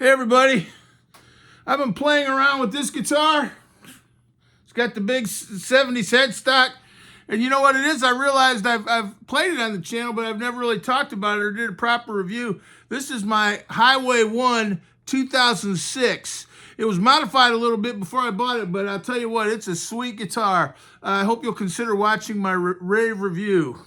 Hey everybody, I've been playing around with this guitar. It's got the big 70s headstock. And you know what it is? I realized I've played it on the channel, but I've never really talked about it or did a proper review. This is my Highway 1 2006. It was modified a little bit before I bought it, but I'll tell you what, it's a sweet guitar. I hope you'll consider watching my rave review.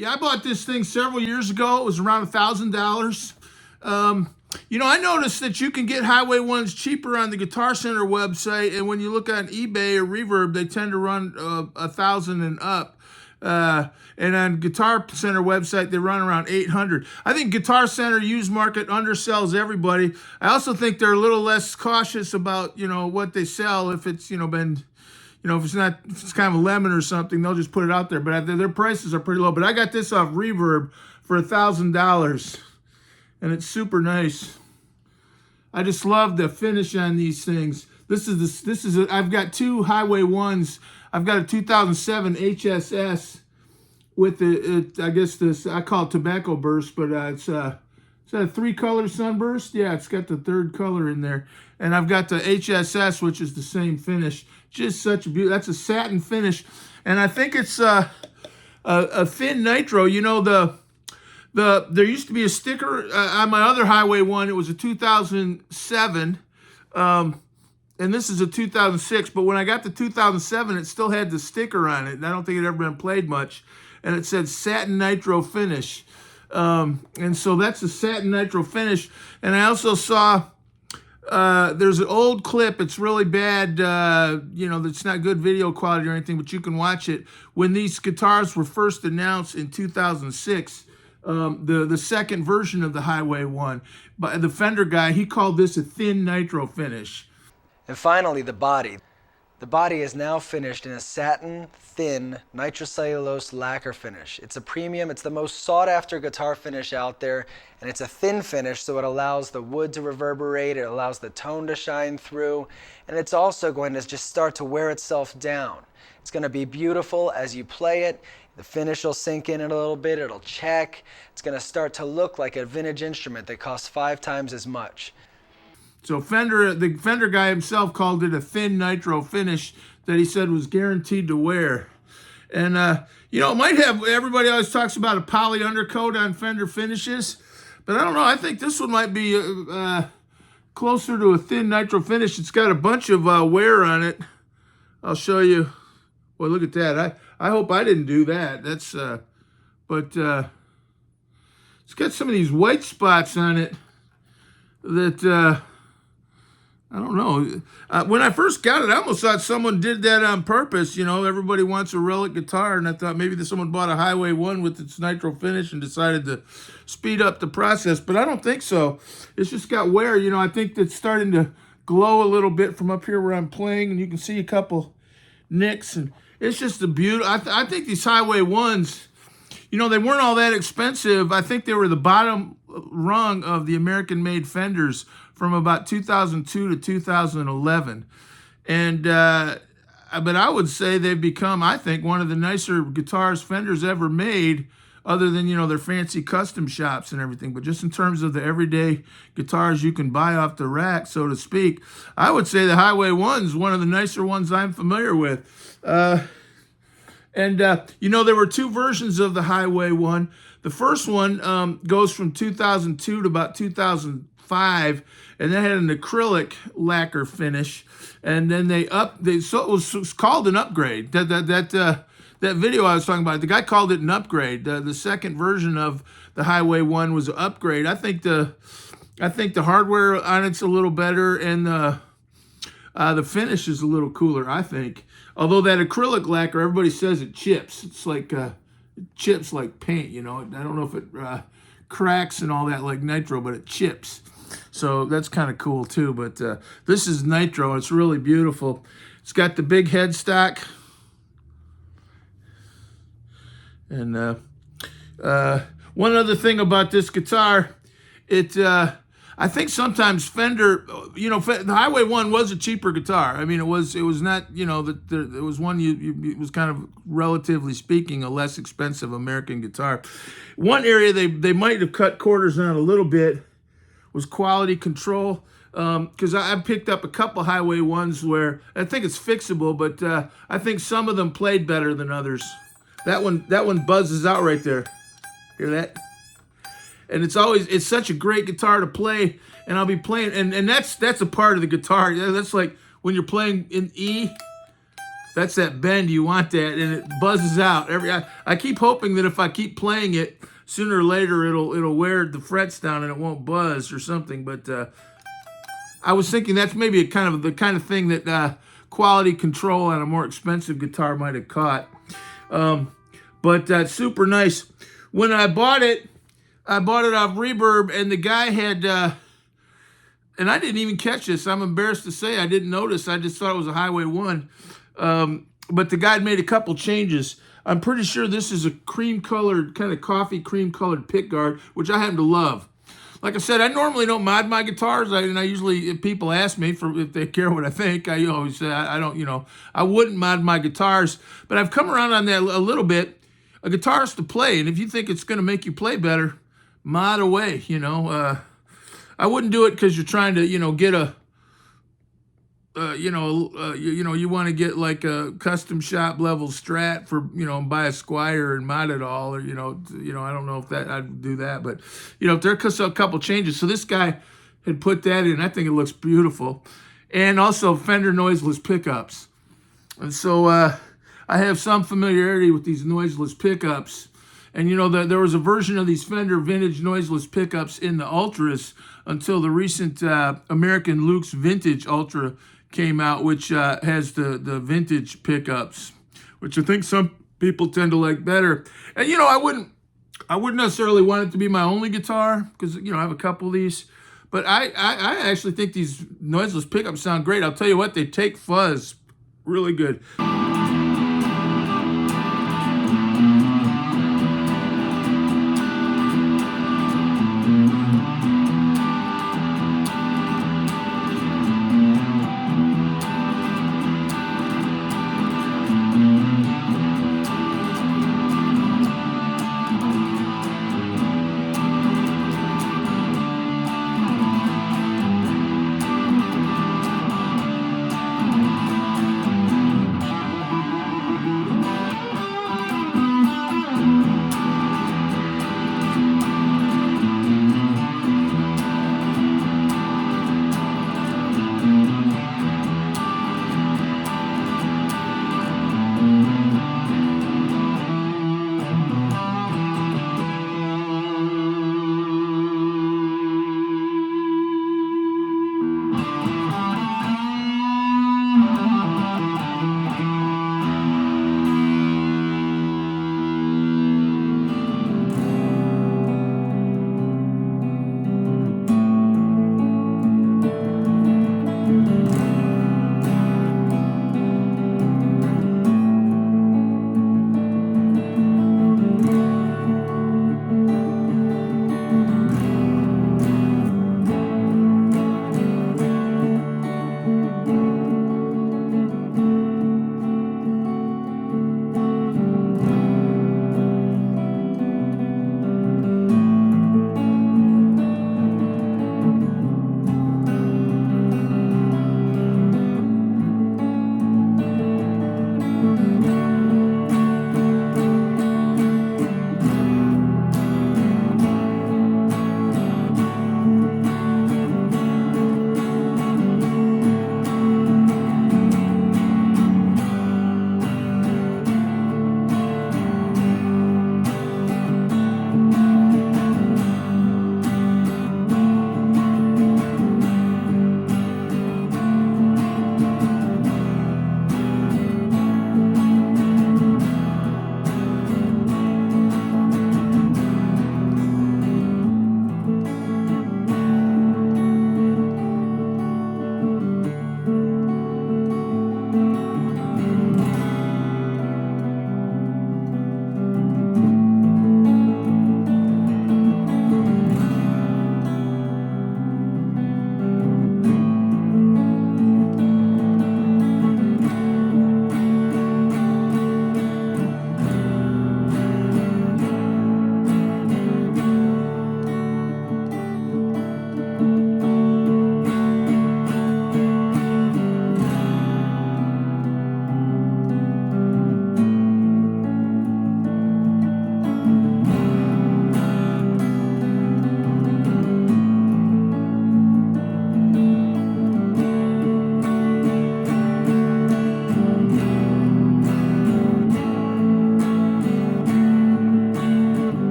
Yeah, I bought this thing several years ago. It was around $1,000. You know, I noticed that you can get Highway 1s cheaper on the Guitar Center website, and when you look on eBay or Reverb, they tend to run $1,000 and up. And on Guitar Center website, they run around $800. I think Guitar Center used market undersells everybody. I also think they're a little less cautious about, you know, what they sell. If it's, you know, been, you know, if it's kind of a lemon or something, they'll just put it out there. But their prices are pretty low. But I got this off Reverb for $1,000. and it's super nice. I just love the finish on these things. I've got two Highway 1s. I've got a 2007 HSS with I guess this, I call it tobacco burst, but it's a 3-color sunburst. Yeah, it's got the 3rd color in there. And I've got the HSS, which is the same finish. Just such a beautiful, that's a satin finish. And I think it's a thin nitro. You know, there used to be a sticker on my other Highway 1. It was a 2007. And this is a 2006, but when I got the 2007, it still had the sticker on it, and I don't think it had ever been played much. And it said Satin Nitro Finish. And so that's a Satin Nitro Finish. And I also saw there's an old clip. It's really bad, you know, it's not good video quality or anything, but you can watch it. When these guitars were first announced in 2006, the second version of the Highway 1, by the Fender guy, he called this a thin nitro finish. And finally, the body. The body is now finished in a satin, thin, nitrocellulose lacquer finish. It's a premium, it's the most sought after guitar finish out there, and it's a thin finish, so it allows the wood to reverberate, it allows the tone to shine through, and it's also going to just start to wear itself down. It's going to be beautiful as you play it. The finish will sink in a little bit, it'll check. It's going to start to look like a vintage instrument that costs 5 times as much. So the Fender guy himself called it a thin nitro finish that he said was guaranteed to wear. And, you know, it might have, everybody always talks about a poly undercoat on Fender finishes, but I don't know. I think this one might be closer to a thin nitro finish. It's got a bunch of wear on it. I'll show you. Well, look at that. I hope I didn't do that. That's, but it's got some of these white spots on it that, I don't know. When I first got it, I almost thought someone did that on purpose. You know, everybody wants a relic guitar, and I thought maybe someone bought a Highway 1 with its nitro finish and decided to speed up the process, but I don't think so. It's just got wear. You know, I think it's starting to glow a little bit from up here where I'm playing, and you can see a couple nicks, and it's just a beautiful. I think these Highway 1s, you know, they weren't all that expensive. I think they were the bottom rung of the American-made Fenders from about 2002 to 2011. And, but I would say they've become, I think, one of the nicer guitars Fender's ever made, other than, you know, their fancy custom shops and everything. But just in terms of the everyday guitars you can buy off the rack, so to speak, I would say the Highway 1's one of the nicer ones I'm familiar with. You know, there were 2 versions of the Highway 1. The first one goes from 2002 to about 2005, and that had an acrylic lacquer finish. And then so it was called an upgrade. That video I was talking about, the guy called it an upgrade. The second version of the Highway 1 was an upgrade. I think the hardware on it's a little better, and the finish is a little cooler, I think. Although that acrylic lacquer, everybody says it chips. It's like chips like paint, you know. I don't know if it cracks and all that like nitro, but it chips. So that's kind of cool too. But this is nitro. It's really beautiful. It's got the big headstock. And one other thing about this guitar, I think sometimes Fender, you know, the Highway 1 was a cheaper guitar. I mean, it was not, you know, it was one it was kind of, relatively speaking, a less expensive American guitar. One area they might have cut corners on a little bit was quality control. Because I picked up a couple Highway 1s where I think it's fixable, but I think some of them played better than others. That one buzzes out right there. Hear that? And it's such a great guitar to play, and I'll be playing, and that's a part of the guitar. That's like when you're playing in E, that's that bend, you want that, and it buzzes out. I keep hoping that if I keep playing it, sooner or later it'll wear the frets down and it won't buzz or something. But I was thinking that's maybe the kind of thing that quality control on a more expensive guitar might have caught. But that's super nice. When I bought it off Reverb, and the guy had, and I didn't even catch this. I'm embarrassed to say I didn't notice. I just thought it was a Highway 1. But the guy had made a couple changes. I'm pretty sure this is a cream-colored, kind of coffee cream-colored pickguard, which I happen to love. Like I said, I normally don't mod my guitars. And I usually, if people ask me for if they care what I think, I always say I don't, I wouldn't mod my guitars. But I've come around on that a little bit. A guitar's to play, and if you think it's going to make you play better, mod away. I wouldn't do it because you're trying to, get a, you want to get like a custom shop level Strat for, buy a Squire and mod it all, or, I don't know if that I'd do that, but, there's a couple changes. So this guy had put that in. I think it looks beautiful. And also Fender noiseless pickups. And so I have some familiarity with these noiseless pickups. And, there was a version of these Fender vintage noiseless pickups in the Ultras until the recent American Luke's Vintage Ultra came out, which has the vintage pickups, which I think some people tend to like better. And, I wouldn't necessarily want it to be my only guitar because, I have a couple of these. But I actually think these noiseless pickups sound great. I'll tell you what, they take fuzz really good.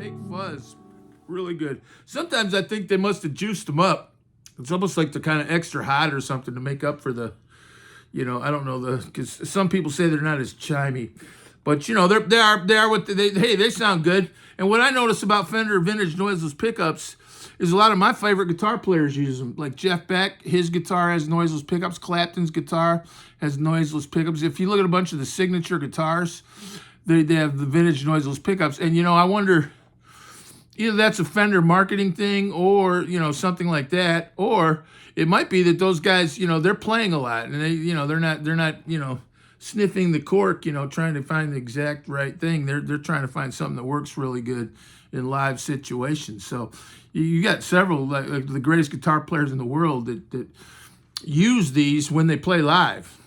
Fake fuzz, really good. Sometimes I think they must have juiced them up. It's almost like they're kind of extra hot or something to make up for the, I don't know, because some people say they're not as chimey, but they are what they sound good. And what I notice about Fender vintage noiseless pickups is a lot of my favorite guitar players use them. Like Jeff Beck, his guitar has noiseless pickups. Clapton's guitar has noiseless pickups. If you look at a bunch of the signature guitars, they have the vintage noiseless pickups. And I wonder, either that's a Fender marketing thing or something like that, or it might be that those guys they're playing a lot and they're not sniffing the cork, trying to find the exact right thing. They're trying to find something that works really good in live situations. So you got several like the greatest guitar players in the world that use these when they play live.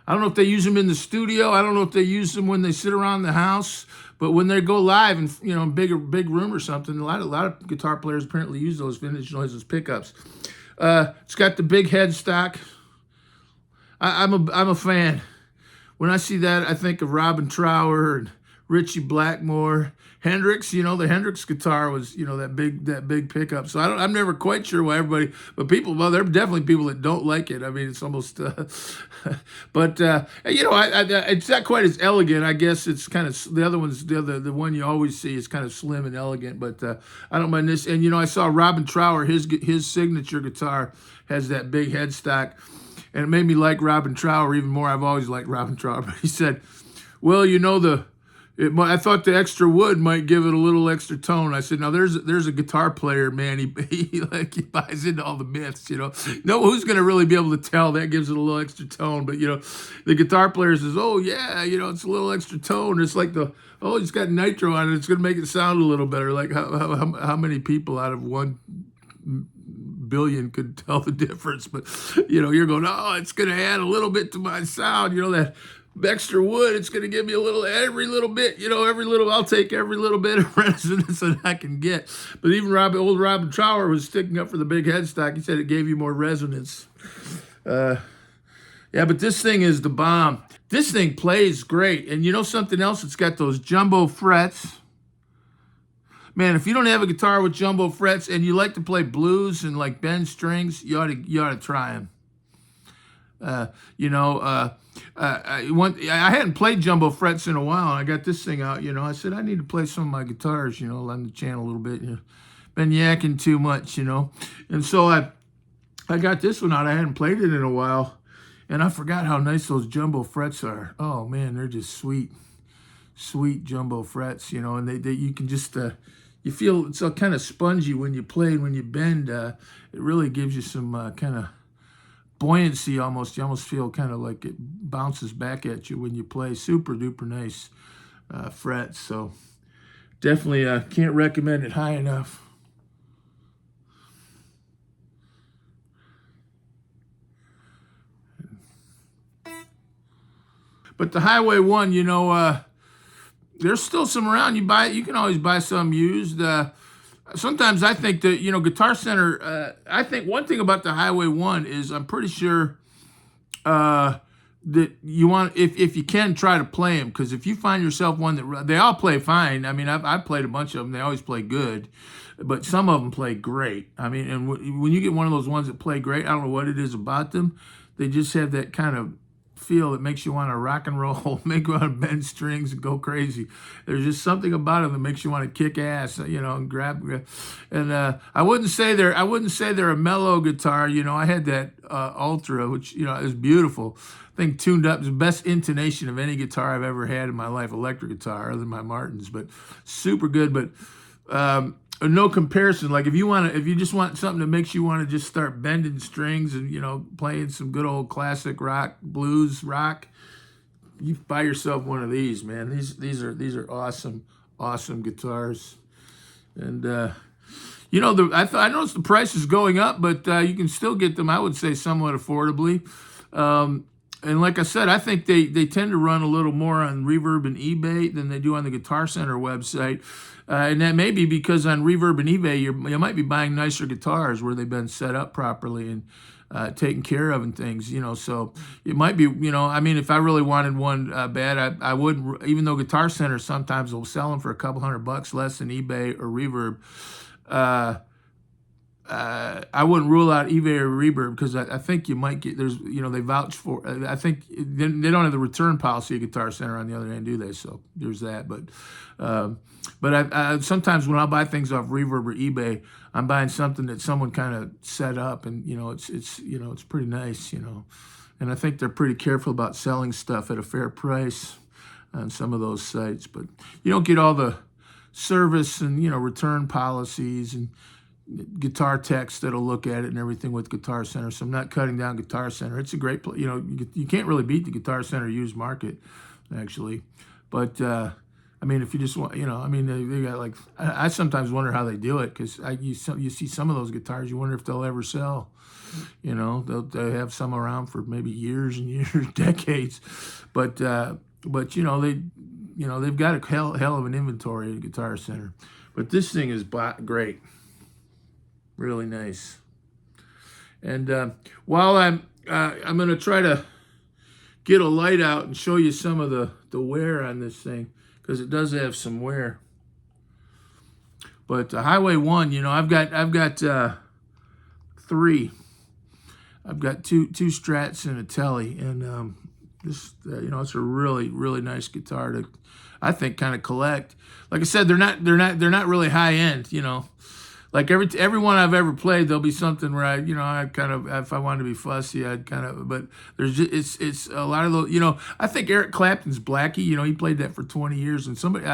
I don't know if they use them in the studio. I don't know if they use them when they sit around the house. But when they go live in big room or something, a lot of guitar players apparently use those vintage noiseless pickups. It's got the big headstock. I'm a fan. When I see that, I think of Robin Trower and Ritchie Blackmore, Hendrix. The Hendrix guitar was that big pickup. So I'm never quite sure why everybody, but there are definitely people that don't like it. I mean, it's almost, but it's not quite as elegant. I guess it's kind of the other one's the one you always see is kind of slim and elegant. But I don't mind this. And I saw Robin Trower, his signature guitar has that big headstock. And it made me like Robin Trower even more. I've always liked Robin Trower. But he said, well, I thought the extra wood might give it a little extra tone. I said, now there's a guitar player, man. He buys into all the myths, No, who's going to really be able to tell that gives it a little extra tone? But, the guitar player says, oh, yeah, it's a little extra tone. It's like it's got nitro on it. It's going to make it sound a little better. Like how many people out of 1 billion could tell the difference? But you're going, oh, it's going to add a little bit to my sound, that extra wood, it's going to give me every little bit, I'll take every little bit of resonance that I can get. But even old Robin Trower was sticking up for the big headstock. He said it gave you more resonance. Yeah, but this thing is the bomb. This thing plays great. And something else, it's got those jumbo frets. Man, if you don't have a guitar with jumbo frets and you like to play blues and like bend strings, you ought to try them. I hadn't played jumbo frets in a while. And I got this thing out. I said I need to play some of my guitars. On the channel a little bit. Been yakking too much. And so I got this one out. I hadn't played it in a while, and I forgot how nice those jumbo frets are. Oh man, they're just sweet jumbo frets. And they you can just you feel it's kind of spongy when you play, and when you bend, it really gives you some kind of buoyancy almost. You almost feel kind of like it bounces back at you when you play. Super duper nice frets. So definitely can't recommend it high enough. But the Highway 1, there's still some around. You can always buy some used. Sometimes I think that, Guitar Center, I think one thing about the Highway 1 is I'm pretty sure that you want, if you can, try to play them. Because if you find yourself one that, they all play fine. I mean, I've played a bunch of them. They always play good. But some of them play great. I mean, and when you get one of those ones that play great, I don't know what it is about them. They just have that kind of feel that makes you want to rock and roll, make you want to bend strings and go crazy. There's just something about them that makes you want to kick ass, and grab. And I wouldn't say they're a mellow guitar. I had that Ultra, which is beautiful. I think tuned up is the best intonation of any guitar I've ever had in my life, electric guitar, other than my Martins, but super good. But no comparison. Like if you just want something that makes you want to just start bending strings and playing some good old classic rock, blues rock, you buy yourself one of these, man. These are awesome guitars. And I noticed the price is going up, but you can still get them, I would say, somewhat affordably. And like I said, I think they tend to run a little more on Reverb and eBay than they do on the Guitar Center website. And that may be because on Reverb and eBay, you might be buying nicer guitars where they've been set up properly. And taken care of and things, you know. So it might be, you know, I mean, if I really wanted one bad, I wouldn't, even though Guitar Center sometimes will sell them for a couple $100 less than eBay or Reverb. I wouldn't rule out eBay or Reverb because I think you might get, there's, you know, they vouch for, I think they don't have the return policy at Guitar Center on the other end, do they? So there's that. But I sometimes when I buy things off Reverb or eBay, I'm buying something that someone kind of set up, and you know, it's you know, it's pretty nice, you know. And I think they're pretty careful about selling stuff at a fair price on some of those sites, but you don't get all the service and, you know, return policies and guitar techs that'll look at it and everything with Guitar Center. So I'm not cutting down Guitar Center. It's a great place. You know, you can't really beat the Guitar Center used market, actually. But I mean, if you just want, you know, I mean, they got like, I sometimes wonder how they do it, because you see some of those guitars, you wonder if they'll ever sell. You know, they'll have some around for maybe years and years, decades. But you know, they've got a hell of an inventory at Guitar Center. But this thing is great. Really nice. And while I'm going to try to get a light out and show you some of the wear on this thing, because it does have some wear. But Highway 1, you know, I've got 3. I've got two Strats and a Tele, and this you know, it's a really, really nice guitar to, I think, kind of collect. Like I said, they're not really high end, you know. Like every one I've ever played, there'll be something where I kind of, if I wanted to be fussy, I'd kind of, but there's just, it's a lot of those, you know. I think Eric Clapton's Blackie, you know, he played that for 20 years, and somebody,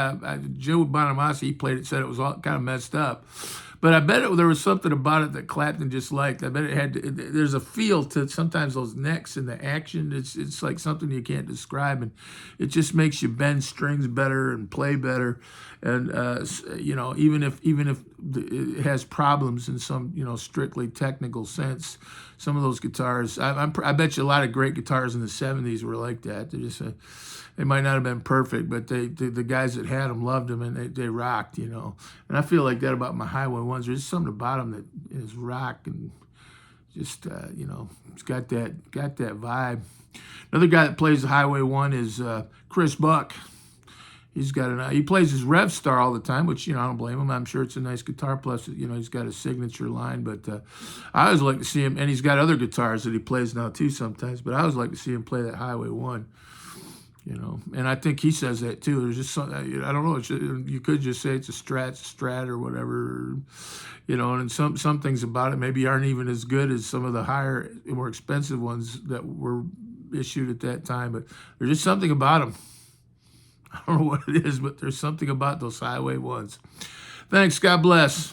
Joe Bonamassa, he played it, said it was all kind of messed up. But I bet there was something about it that Clapton just liked. I bet it had, there's a feel to sometimes those necks and the action. It's like something you can't describe, and it just makes you bend strings better and play better. And you know, even if it has problems in some, you know, strictly technical sense, some of those guitars, I bet you a lot of great guitars in the 70s were like that. They just they might not have been perfect, but the guys that had them loved them, and they rocked, you know. And I feel like that about my Highway 1s. There's something about them that is rock, and just you know, it's got that vibe. Another guy that plays the Highway 1 is Chris Buck. He's got he plays his Rev Star all the time, which, you know, I don't blame him. I'm sure it's a nice guitar. Plus, you know, he's got a signature line. But I always like to see him, and he's got other guitars that he plays now too sometimes. But I always like to see him play that Highway 1. You know, and I think he says that too. There's just some, I don't know. You could just say it's a Strat or whatever, you know. And some things about it maybe aren't even as good as some of the higher, more expensive ones that were issued at that time. But there's just something about them. I don't know what it is, but there's something about those Highway 1s. Thanks. God bless.